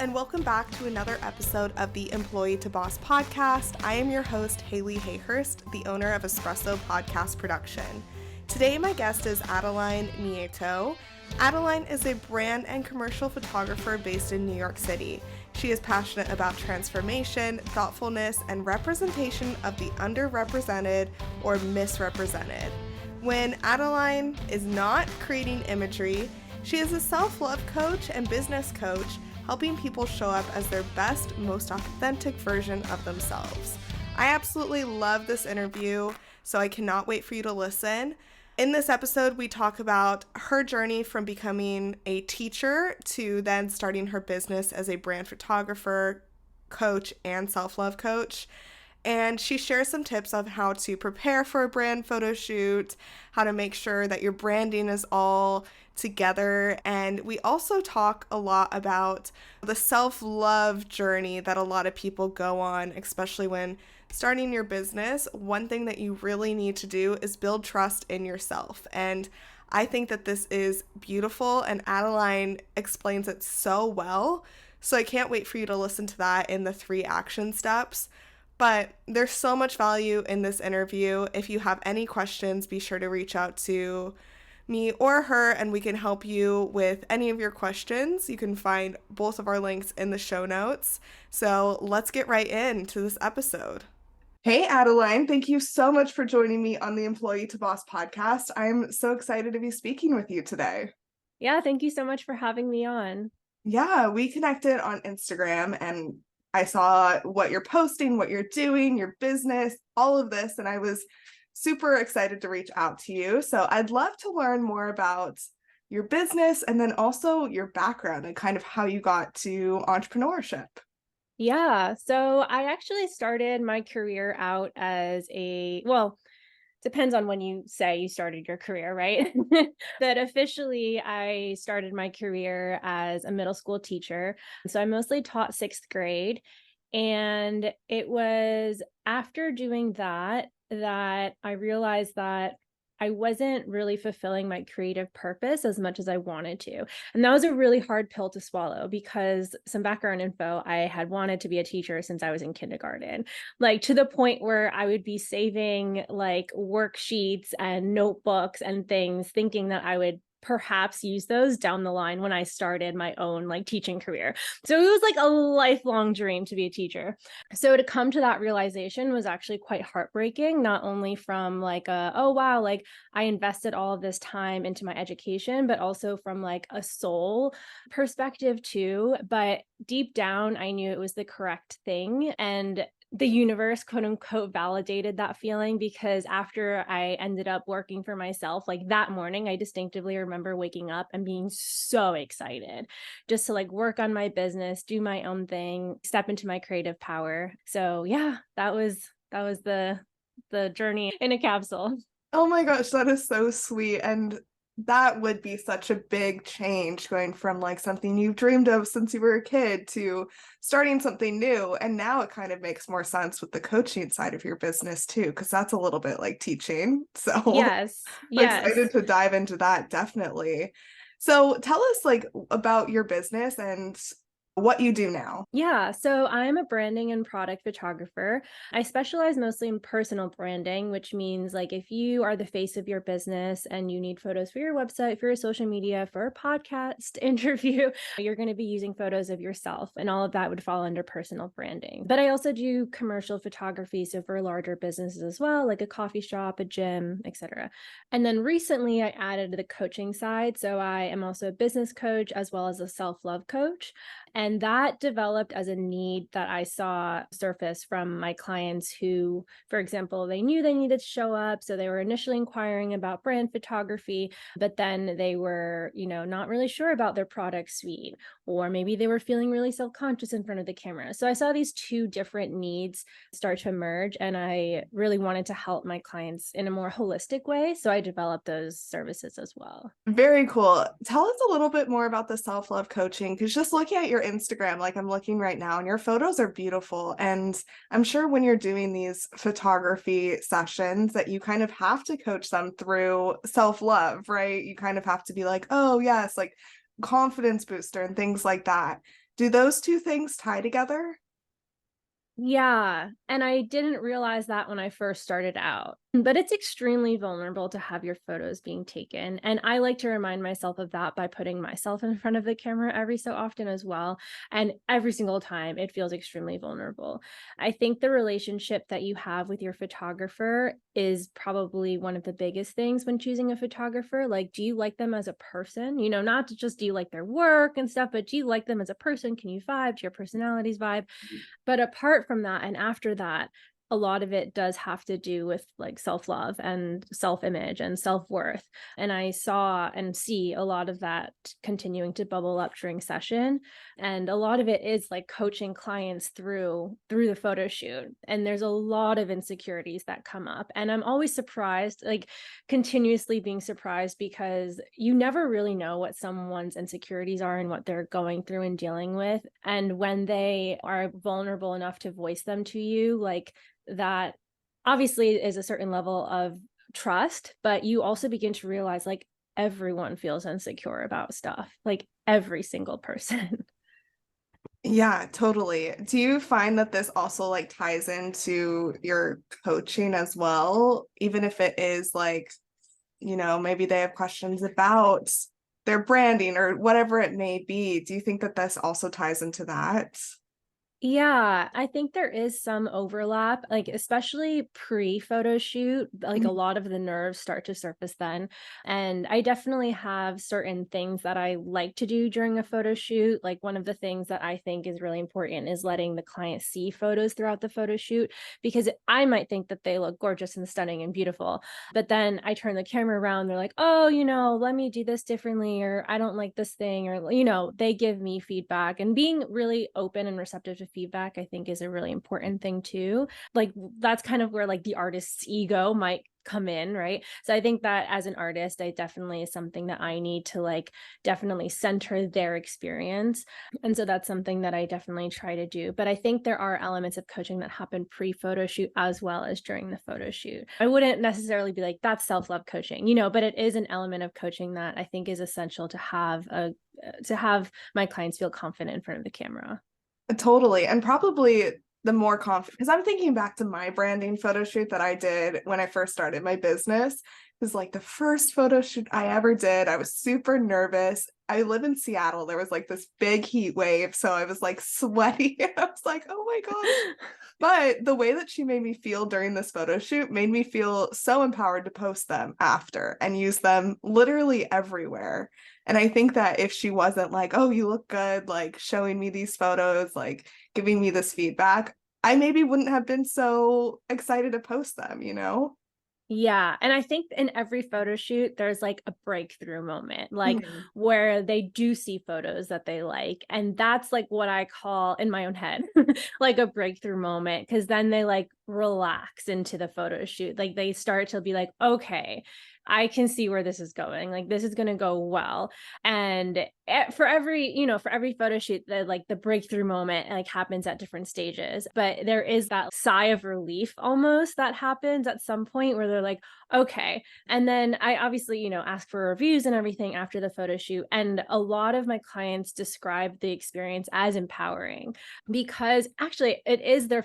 and welcome back to another episode of the Employee to Boss podcast. I am your host, Haley Hayhurst, the owner of Espresso Podcast Production. Today, my guest is Adeline Nieto. Adeline is a brand and commercial photographer based in New York City. She is passionate about transformation, thoughtfulness, and representation of the underrepresented or misrepresented. When Adeline is not creating imagery, she is a self-love coach and business coach, helping people show up as their best, most authentic version of themselves. I absolutely love this interview, so I cannot wait for you to listen. In this episode, we talk about her journey from becoming a teacher to then starting her business as a brand photographer, coach, and self-love coach. And she shares some tips on how to prepare for a brand photo shoot, how to make sure that your branding is all together. And we also talk a lot about the self-love journey that a lot of people go on, especially when starting your business. One thing that you really need to do is build trust in yourself. And I think that this is beautiful, and Adeline explains it so well. So I can't wait for you to listen to that in the 3 action steps. But there's so much value in this interview. If you have any questions, be sure to reach out to me or her, and we can help you with any of your questions. You can find both of our links in the show notes. So let's get right into this episode. Hey, Adeline, thank you so much for joining me on the Employee to Boss podcast. I'm so excited to be speaking with you today. Yeah, thank you so much for having me on. Yeah, we connected on Instagram, and I saw what you're posting, what you're doing, your business, all of this, and I was super excited to reach out to you. So I'd love to learn more about your business and then also your background and kind of how you got to entrepreneurship. Yeah, so I actually started my career out as depends on when you say you started your career, right? But officially, I started my career as a middle school teacher. So I mostly taught 6th grade. And it was after doing that I realized that I wasn't really fulfilling my creative purpose as much as I wanted to. And that was a really hard pill to swallow because some background info, I had wanted to be a teacher since I was in kindergarten, like to the point where I would be saving like worksheets and notebooks and things, thinking that I would perhaps use those down the line when I started my own like teaching career. So it was like a lifelong dream to be a teacher. So to come to that realization was actually quite heartbreaking, not only from like oh wow, like I invested all of this time into my education, but also from like a soul perspective too. But deep down, I knew it was the correct thing. And the universe, quote unquote, validated that feeling because after I ended up working for myself, like that morning, I distinctively remember waking up and being so excited just to like work on my business, do my own thing, step into my creative power. So yeah, that was the journey in a capsule. Oh my gosh, that is so sweet. And that would be such a big change going from like something you've dreamed of since you were a kid to starting something new. And now it kind of makes more sense with the coaching side of your business too, because that's a little bit like teaching. So Yes. I'm excited Yes. to dive into that, definitely. So tell us like about your business and what you do now. Yeah, so I'm a branding and product photographer. I specialize mostly in personal branding, which means like if you are the face of your business and you need photos for your website, for your social media, for a podcast interview, you're going to be using photos of yourself, and all of that would fall under personal branding. But I also do commercial photography, so for larger businesses as well, like a coffee shop, a gym, etc. And then recently I added the coaching side, so I am also a business coach as well as a self-love coach. And that developed as a need that I saw surface from my clients who, for example, they knew they needed to show up. So they were initially inquiring about brand photography, but then they were, not really sure about their product suite, or maybe they were feeling really self-conscious in front of the camera. So I saw these 2 different needs start to emerge, and I really wanted to help my clients in a more holistic way. So I developed those services as well. Very cool. Tell us a little bit more about the self-love coaching, because just looking at your Instagram, like I'm looking right now, and your photos are beautiful. And I'm sure when you're doing these photography sessions that you kind of have to coach them through self-love, right? You kind of have to be like, oh yes, like confidence booster and things like that. Do those two things tie together? Yeah, and I didn't realize that when I first started out. But it's extremely vulnerable to have your photos being taken, and I like to remind myself of that by putting myself in front of the camera every so often as well, and every single time it feels extremely vulnerable. I think the relationship that you have with your photographer is probably one of the biggest things when choosing a photographer. Like, do you like them as a person? You know, not to just do you like their work and stuff, but do you like them as a person? Can you vibe to your personality's vibe? But apart from that and after that, a lot of it does have to do with like self-love and self-image and self-worth. And I saw and see a lot of that continuing to bubble up during session. And a lot of it is like coaching clients through the photo shoot. And there's a lot of insecurities that come up. And I'm always surprised, like continuously being surprised, because you never really know what someone's insecurities are and what they're going through and dealing with. And when they are vulnerable enough to voice them to you, like that obviously is a certain level of trust, but you also begin to realize like everyone feels insecure about stuff, like every single person. Yeah, totally. Do you find that this also like ties into your coaching as well? Even if it is like, maybe they have questions about their branding or whatever it may be. Do you think that this also ties into that? Yeah, I think there is some overlap, like especially pre-photo shoot, like a Mhm. lot of the nerves start to surface then. And I definitely have certain things that I like to do during a photo shoot. Like one of the things that I think is really important is letting the client see photos throughout the photo shoot, because I might think that they look gorgeous and stunning and beautiful. But then I turn the camera around, they're like, oh, let me do this differently, or I don't like this thing, or, they give me feedback. And being really open and receptive to feedback, I think, is a really important thing too. Like, that's kind of where like the artist's ego might come in, right? So I think that as an artist, I definitely is something that I need to like definitely center their experience. And so that's something that I definitely try to do. But I think there are elements of coaching that happen pre-photo shoot as well as during the photo shoot. I wouldn't necessarily be like, that's self-love coaching, but it is an element of coaching that I think is essential to have my clients feel confident in front of the camera. Totally. And probably the more confident, because I'm thinking back to my branding photo shoot that I did when I first started my business. It was like the first photo shoot I ever did. I was super nervous. I live in Seattle. There was like this big heat wave. So I was like sweaty. I was like, oh my gosh. But the way that she made me feel during this photo shoot made me feel so empowered to post them after and use them literally everywhere. And I think that if she wasn't like, oh, you look good, like showing me these photos, like giving me this feedback, I maybe wouldn't have been so excited to post them? Yeah, and I think in every photo shoot, there's like a breakthrough moment, like Mhm. where they do see photos that they like. And that's like what I call in my own head, like a breakthrough moment, because then they like relax into the photo shoot. Like they start to be like, okay, I can see where this is going. Like this is going to go well. And for every photo shoot, the breakthrough moment like happens at different stages, but there is that sigh of relief almost that happens at some point where they're like, okay. And then I obviously, ask for reviews and everything after the photo shoot, and a lot of my clients describe the experience as empowering, because actually it is their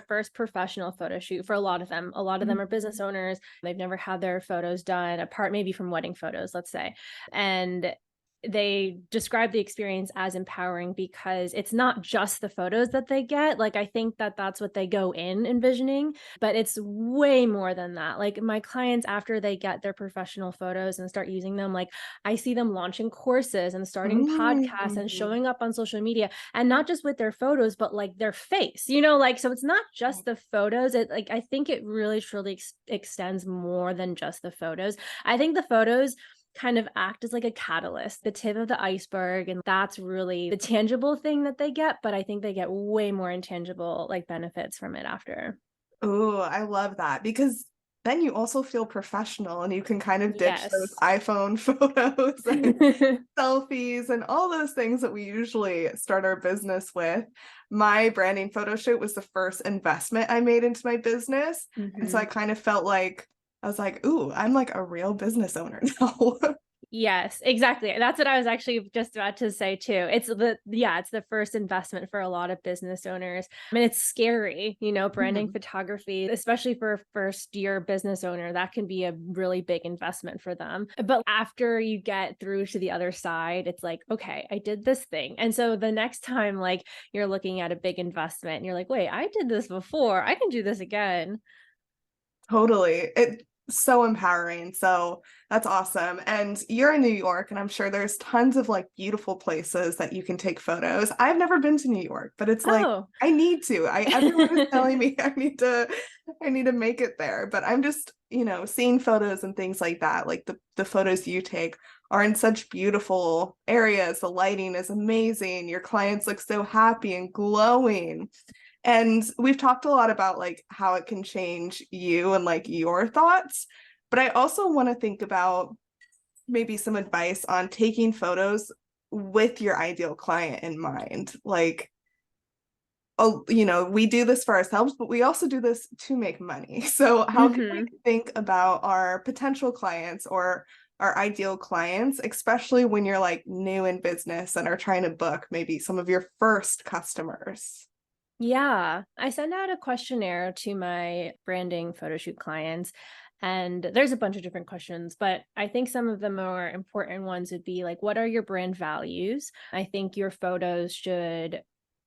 first professional photo shoot. For a lot of them, are business owners. They've never had their photos done, apart maybe from wedding photos, let's say. And they describe the experience as empowering because it's not just the photos that they get. Like, I think that that's what they go in envisioning, but it's way more than that. Like, my clients, after they get their professional photos and start using them, like, I see them launching courses and starting podcasts and Mm. showing up on social media, and not just with their photos, but like their face, like, so it's not just the photos. It, like, I think it really truly extends more than just the photos. I think the photos kind of act as like a catalyst, the tip of the iceberg. And that's really the tangible thing that they get. But I think they get way more intangible like benefits from it after. Oh, I love that because then you also feel professional and you can kind of ditch those Yes. iPhone photos and selfies and all those things that we usually start our business with. My branding photo shoot was the first investment I made into my business. And so I Mhm. kind of felt like I was like, ooh, I'm like a real business owner now. Yes, exactly. That's what I was actually just about to say too. It's the first investment for a lot of business owners. I mean, it's scary, branding Mhm. photography, especially for a first year business owner, that can be a really big investment for them. But after you get through to the other side, it's like, okay, I did this thing. And so the next time like you're looking at a big investment and you're like, wait, I did this before. I can do this again. Totally. It's so empowering. So that's awesome. And you're in New York, and I'm sure there's tons of like beautiful places that you can take photos. I've never been to New York, but it's like Oh. I need to. Everyone is telling me I need to make it there. But I'm just, seeing photos and things like that, like the photos you take are in such beautiful areas. The lighting is amazing. Your clients look so happy and glowing. And we've talked a lot about like how it can change you and like your thoughts. But I also want to think about maybe some advice on taking photos with your ideal client in mind. Like, oh, we do this for ourselves, but we also do this to make money. So how can we Mhm. think about our potential clients or our ideal clients, especially when you're like new in business and are trying to book maybe some of your first customers? Yeah, I send out a questionnaire to my branding photo shoot clients, and there's a bunch of different questions, but I think some of the more important ones would be like, what are your brand values? I think your photos should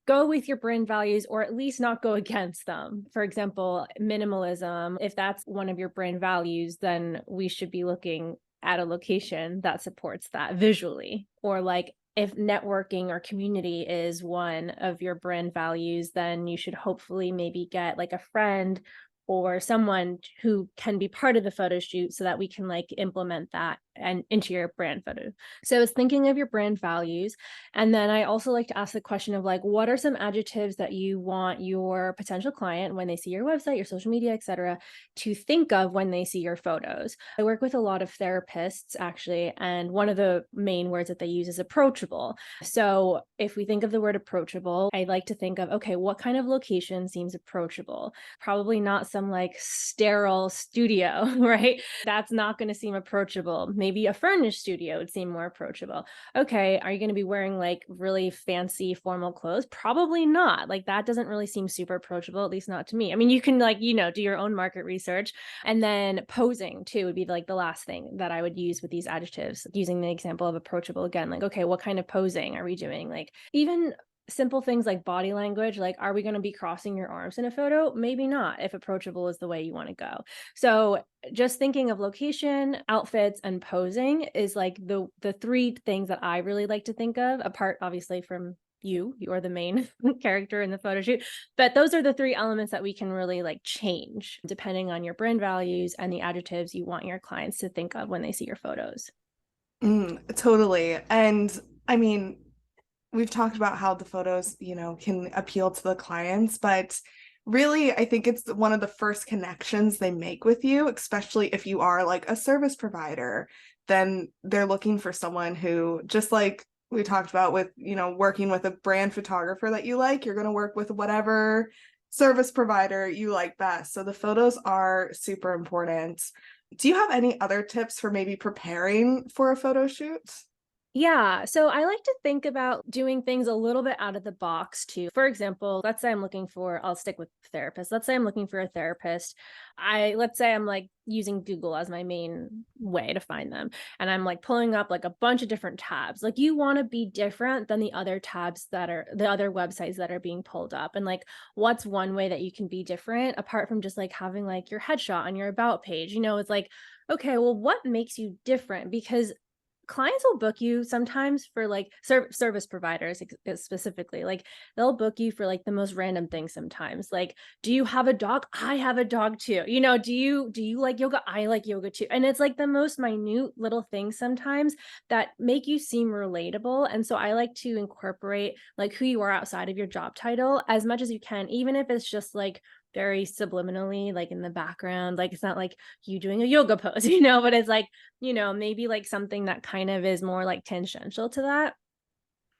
go with your brand values or at least not go against them. For example, minimalism, if that's one of your brand values, then we should be looking at a location that supports that visually. Or like if networking or community is one of your brand values, then you should hopefully maybe get like a friend or someone who can be part of the photo shoot so that we can like implement that and into your brand photo. So it's thinking of your brand values. And then I also like to ask the question of like, what are some adjectives that you want your potential client when they see your website, your social media, etc., to think of when they see your photos? I work with a lot of therapists actually, and one of the main words that they use is approachable. So if we think of the word approachable, I like to think of, okay, what kind of location seems approachable? Probably not some like sterile studio, right? That's not going to seem approachable. Maybe a furnished studio would seem more approachable. Okay, are you going to be wearing like really fancy formal clothes? Probably not. Like that doesn't really seem super approachable, at least not to me. I mean, you can like, do your own market research. And then posing too would be like the last thing that I would use with these adjectives, using the example of approachable again. Like, okay, what kind of posing are we doing? Like even simple things like body language, like are we going to be crossing your arms in a photo? Maybe not, if approachable is the way you want to go. So just thinking of location, outfits, and posing is like the three things that I really like to think of, apart obviously from you're the main character in the photo shoot, but those are the three elements that we can really like change depending on your brand values and the adjectives you want your clients to think of when they see your photos. Totally. And I mean, we've talked about how the photos, can appeal to the clients, but really, I think it's one of the first connections they make with you, especially if you are like a service provider, then they're looking for someone who, just like we talked about with, working with a brand photographer that you like, you're going to work with whatever service provider you like best. So the photos are super important. Do you have any other tips for maybe preparing for a photo shoot? Yeah. So I like to think about doing things a little bit out of the box too. For example, let's say I'm looking for, I'll stick with therapists. Let's say I'm looking for a therapist. Let's say I'm like using Google as my main way to find them. And I'm like pulling up like a bunch of different tabs. Like you want to be different than the other tabs that are the other websites that are being pulled up. And like, what's one way that you can be different apart from just like having like your headshot on your about page? It's like, okay, well, what makes you different? Because clients will book you sometimes for like service providers specifically, like they'll book you for like the most random things sometimes, like, do you have a dog? I have a dog too. Do you like yoga? I like yoga too. And it's like the most minute little things sometimes that make you seem relatable. And so I like to incorporate like who you are outside of your job title as much as you can, even if it's just like very subliminally, like in the background, like it's not like you doing a yoga pose, but it's like, maybe like something that kind of is more like tangential to that,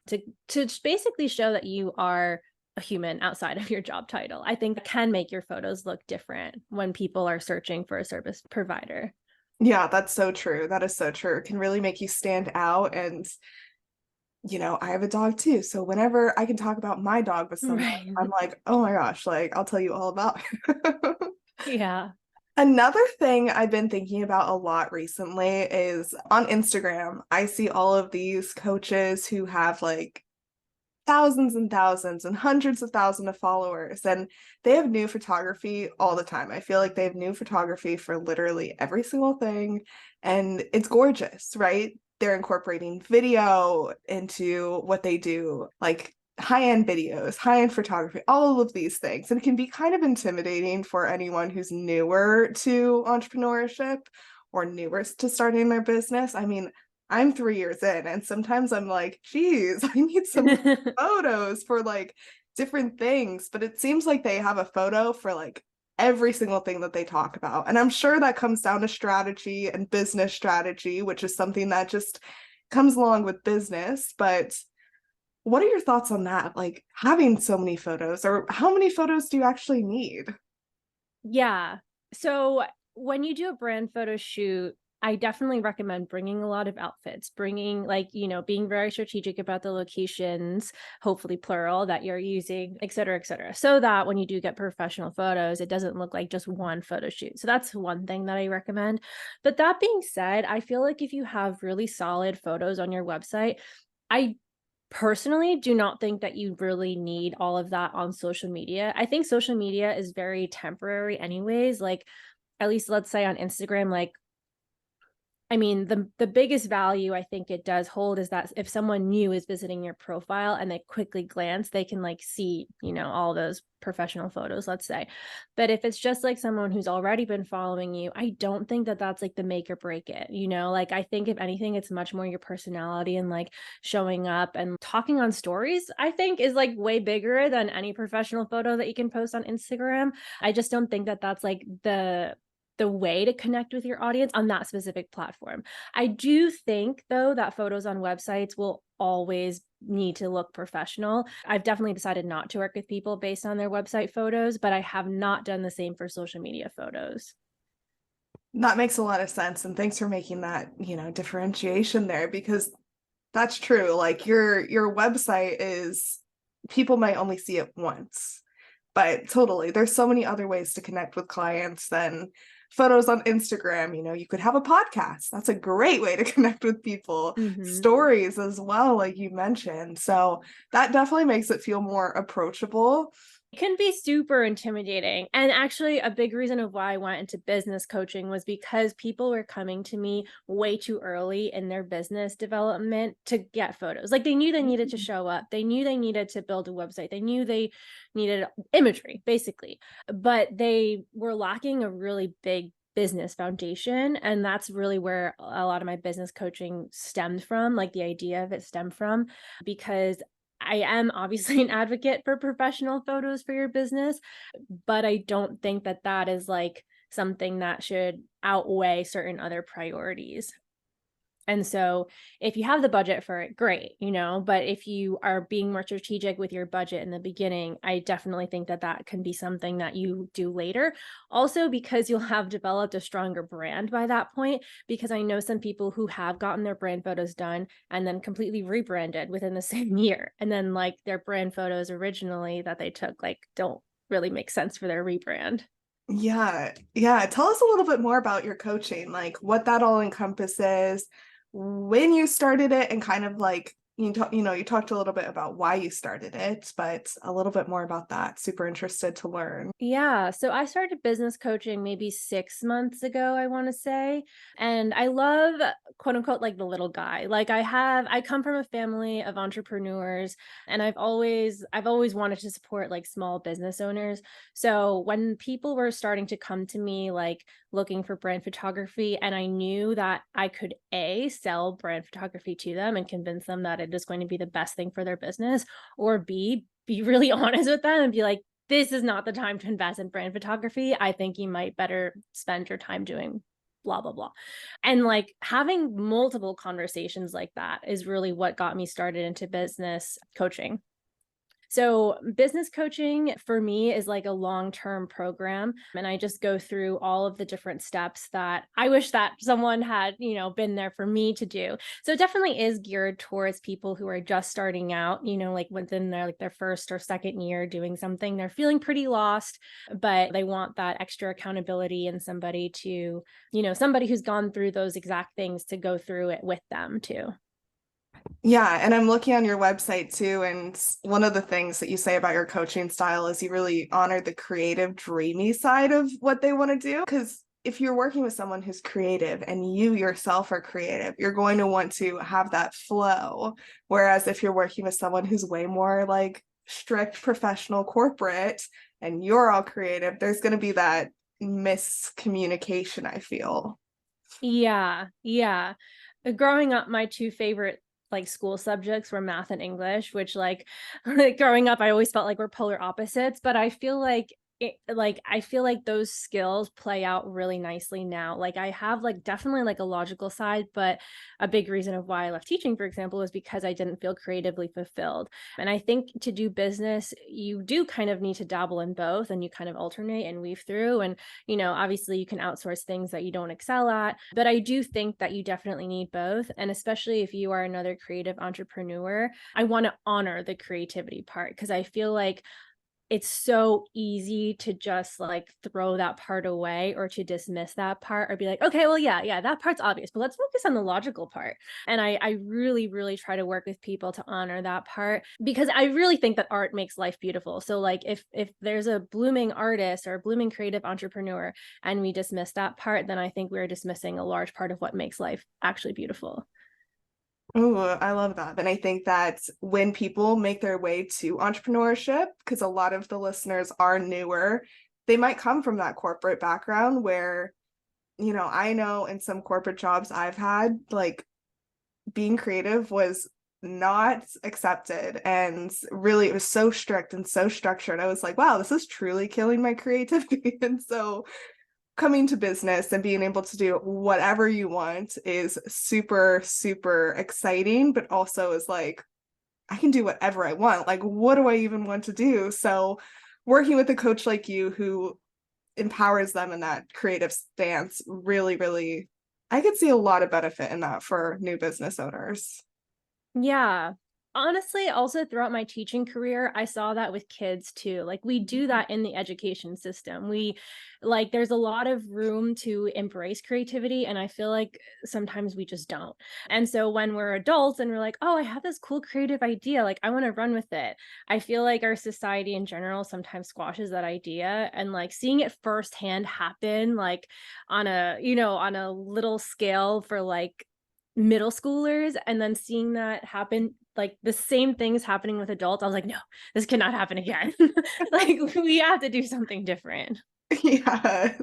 to basically show that you are a human outside of your job title. I think that can make your photos look different when people are searching for a service provider. Yeah, that's so true. That is so true. It can really make you stand out. And, I have a dog too. So whenever I can talk about my dog with someone, Right. I'm like, oh my gosh, like I'll tell you all about it. Yeah. Another thing I've been thinking about a lot recently is on Instagram, I see all of these coaches who have like thousands and thousands and hundreds of thousands of followers, and they have new photography all the time. I feel like they have new photography for literally every single thing, and it's gorgeous, right? They're incorporating video into what they do, like high-end videos, high-end photography, all of these things. And it can be kind of intimidating for anyone who's newer to entrepreneurship or newer to starting their business. I mean, I'm 3 years in, and sometimes I'm like, geez, I need some photos for like different things, but it seems like they have a photo for like every single thing that they talk about. And I'm sure that comes down to strategy and business strategy, which is something that just comes along with business. But what are your thoughts on that? Like having so many photos, or how many photos do you actually need? Yeah. So when you do a brand photo shoot, I definitely recommend bringing a lot of outfits, bringing like, being very strategic about the locations, hopefully plural that you're using, et cetera, et cetera. So that when you do get professional photos, it doesn't look like just one photo shoot. So that's one thing that I recommend. But that being said, I feel like if you have really solid photos on your website, I personally do not think that you really need all of that on social media. I think social media is very temporary anyways. Like at least let's say on Instagram, like I mean, the biggest value I think it does hold is that if someone new is visiting your profile and they quickly glance, they can like see, all those professional photos, let's say. But if it's just like someone who's already been following you, I don't think that that's like the make or break it, Like I think if anything, it's much more your personality and like showing up and talking on stories, I think is like way bigger than any professional photo that you can post on Instagram. I just don't think that that's like the way to connect with your audience on that specific platform. I do think though that photos on websites will always need to look professional. I've definitely decided not to work with people based on their website photos, but I have not done the same for social media photos. That makes a lot of sense. And thanks for making that, differentiation there, because that's true. Like your website is, people might only see it once, but totally, there's so many other ways to connect with clients than photos on Instagram. You could have a podcast. That's a great way to connect with people. Mhm. Stories as well, like you mentioned. So that definitely makes it feel more approachable. It can be super intimidating. And actually, a big reason of why I went into business coaching was because people were coming to me way too early in their business development to get photos. Like they knew they needed to show up, they knew they needed to build a website, they knew they needed imagery, basically, but they were lacking a really big business foundation. And that's really where a lot of my business coaching stemmed from, like the idea of it stemmed from, because I am obviously an advocate for professional photos for your business, but I don't think that that is like something that should outweigh certain other priorities. And so if you have the budget for it, great, but if you are being more strategic with your budget in the beginning, I definitely think that that can be something that you do later. Also, because you'll have developed a stronger brand by that point, because I know some people who have gotten their brand photos done and then completely rebranded within the same year. And then like their brand photos originally that they took like don't really make sense for their rebrand. Yeah. Yeah. Tell us a little bit more about your coaching, like what that all encompasses, when you started it, and kind of like you talked a little bit about why you started it, but a little bit more about that. Super interested to learn. Yeah, so I started business coaching maybe 6 months ago, I want to say. And I love quote unquote like the little guy. Like I come from a family of entrepreneurs and I've always wanted to support like small business owners. So when people were starting to come to me like looking for brand photography and I knew that I could A, sell brand photography to them and convince them that it is going to be the best thing for their business, or B, be really honest with them and be like, this is not the time to invest in brand photography. I think you might better spend your time doing blah, blah, blah. And like having multiple conversations like that is really what got me started into business coaching. So business coaching for me is like a long-term program. And I just go through all of the different steps that I wish that someone had, been there for me to do. So it definitely is geared towards people who are just starting out, like within their first or second year doing something. They're feeling pretty lost, but they want that extra accountability and somebody to, somebody who's gone through those exact things to go through it with them too. Yeah, and I'm looking on your website too, and one of the things that you say about your coaching style is you really honor the creative, dreamy side of what they want to do. Because if you're working with someone who's creative and you yourself are creative, you're going to want to have that flow. Whereas if you're working with someone who's way more like strict professional corporate and you're all creative, there's going to be that miscommunication, I feel. Yeah, yeah. Growing up, my two favorite like school subjects were math and English, which like growing up, I always felt like we're polar opposites, but I feel like I feel like those skills play out really nicely now. Like I have like definitely like a logical side, but a big reason of why I left teaching, for example, was because I didn't feel creatively fulfilled. And I think to do business, you do kind of need to dabble in both and you kind of alternate and weave through. And obviously you can outsource things that you don't excel at, but I do think that you definitely need both. And especially if you are another creative entrepreneur, I want to honor the creativity part because I feel like it's so easy to just like throw that part away or to dismiss that part or be like, okay, well, yeah, that part's obvious, but let's focus on the logical part. And I really, really try to work with people to honor that part because I really think that art makes life beautiful. So like if there's a blooming artist or a blooming creative entrepreneur and we dismiss that part, then I think we're dismissing a large part of what makes life actually beautiful. Oh, I love that. And I think that when people make their way to entrepreneurship, because a lot of the listeners are newer, they might come from that corporate background where, I know in some corporate jobs I've had, like being creative was not accepted. And really, it was so strict and so structured. I was like, wow, this is truly killing my creativity. And so coming to business and being able to do whatever you want is super, super exciting, but also is like, I can do whatever I want. Like, what do I even want to do? So, working with a coach like you who empowers them in that creative stance really, really, I could see a lot of benefit in that for new business owners. Yeah. Honestly, also throughout my teaching career, I saw that with kids too. Like we do that in the education system. There's a lot of room to embrace creativity and I feel like sometimes we just don't. And so when we're adults and we're like, "Oh, I have this cool creative idea, like I want to run with it." I feel like our society in general sometimes squashes that idea and like seeing it firsthand happen like on a little scale for like middle schoolers and then seeing that happen like the same things happening with adults, I was like, no, this cannot happen again. Like we have to do something different. Yeah.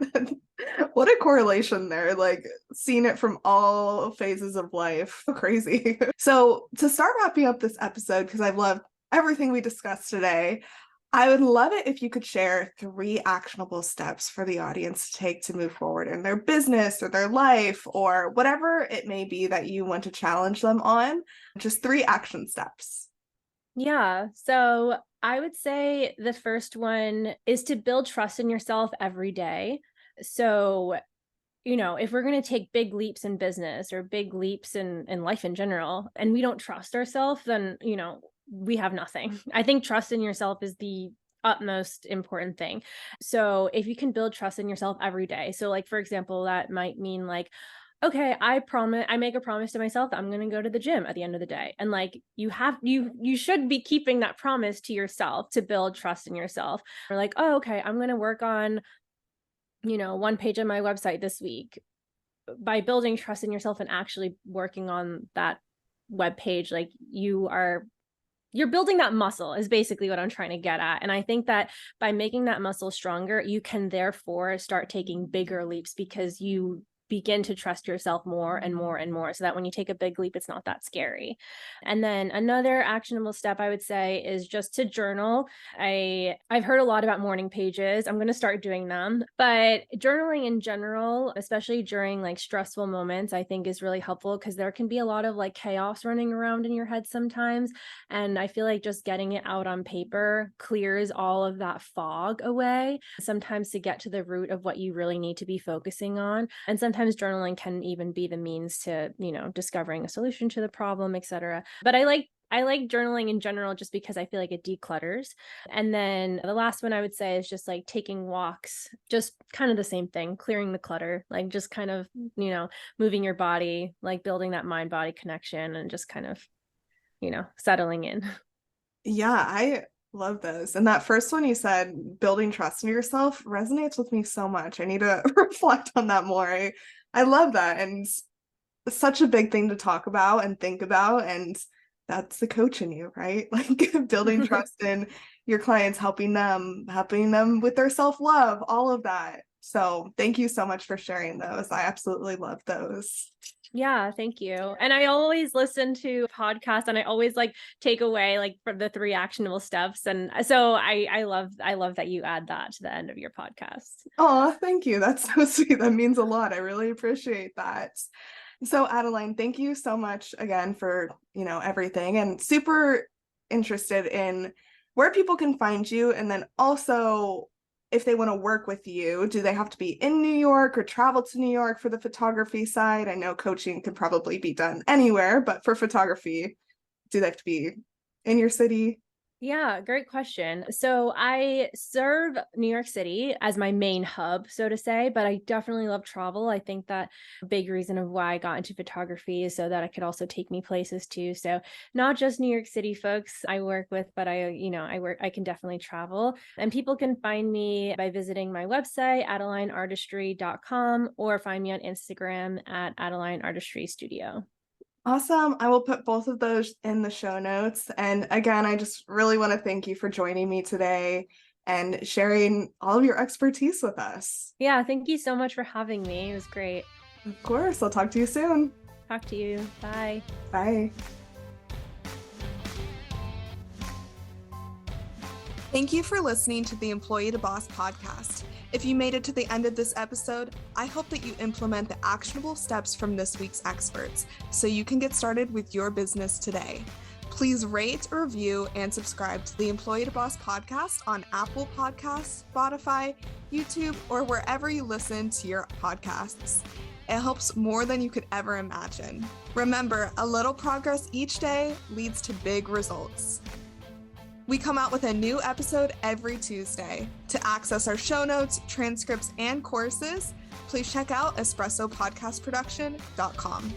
What a correlation there, like seeing it from all phases of life. So crazy. So, to start wrapping up this episode, because I've loved everything we discussed today, I would love it if you could share 3 actionable steps for the audience to take to move forward in their business or their life or whatever it may be that you want to challenge them on. Just 3 action steps. Yeah. So I would say the first one is to build trust in yourself every day. So, if we're going to take big leaps in business or big leaps in life in general, and we don't trust ourselves, then, we have nothing. I think trust in yourself is the utmost important thing. So if you can build trust in yourself every day. So like, for example, that might mean like, okay, I make a promise to myself that I'm going to go to the gym at the end of the day. And like you should be keeping that promise to yourself to build trust in yourself. Or like, oh, okay, I'm going to work on, one page on my website this week. By building trust in yourself and actually working on that web page, like you're building that muscle is basically what I'm trying to get at. And I think that by making that muscle stronger, you can therefore start taking bigger leaps because you begin to trust yourself more and more and more, so that when you take a big leap, it's not that scary. And then another actionable step I would say is just to journal. I've heard a lot about morning pages. I'm going to start doing them, but journaling in general, especially during like stressful moments, I think is really helpful, because there can be a lot of like chaos running around in your head sometimes. And I feel like just getting it out on paper clears all of that fog away, sometimes to get to the root of what you really need to be focusing on. And sometimes journaling can even be the means to, discovering a solution to the problem, etc. But I like journaling in general just because I feel like it declutters. And then the last one I would say is just like taking walks, just kind of the same thing, clearing the clutter, like just kind of, moving your body, like building that mind-body connection and just kind of, settling in. Yeah, I love those. And that first one you said, building trust in yourself, resonates with me so much. I need to reflect on that more. I love that. And it's such a big thing to talk about and think about. And that's the coach in you, right? Like building trust in your clients, helping them with their self-love, all of that. So thank you so much for sharing those. I absolutely love those. Yeah, thank you. And I always listen to podcasts, and I always like take away like from the 3 actionable steps. And so I love that you add that to the end of your podcast. Oh, thank you. That's so sweet. That means a lot. I really appreciate that. So Adeline, thank you so much again for, everything, and super interested in where people can find you. And then also, if they want to work with you, do they have to be in New York or travel to New York for the photography side? I know coaching could probably be done anywhere, but for photography, do they have to be in your city? Yeah, great question. So I serve New York City as my main hub, so to say, but I definitely love travel. I think that a big reason of why I got into photography is so that it could also take me places too. So not just New York City folks I work with, but I can definitely travel. And people can find me by visiting my website, adelineartistry.com, or find me on Instagram at Adeline Artistry Studio. Awesome. I will put both of those in the show notes. And again, I just really want to thank you for joining me today and sharing all of your expertise with us. Yeah, thank you so much for having me. It was great. Of course. I'll talk to you soon. Talk to you. Bye. Bye. Thank you for listening to the Employee to Boss podcast. If you made it to the end of this episode, I hope that you implement the actionable steps from this week's experts so you can get started with your business today. Please rate, review, and subscribe to the Employee to Boss podcast on Apple Podcasts, Spotify, YouTube, or wherever you listen to your podcasts. It helps more than you could ever imagine. Remember, a little progress each day leads to big results. We come out with a new episode every Tuesday. To access our show notes, transcripts, and courses, please check out espressopodcastproduction.com.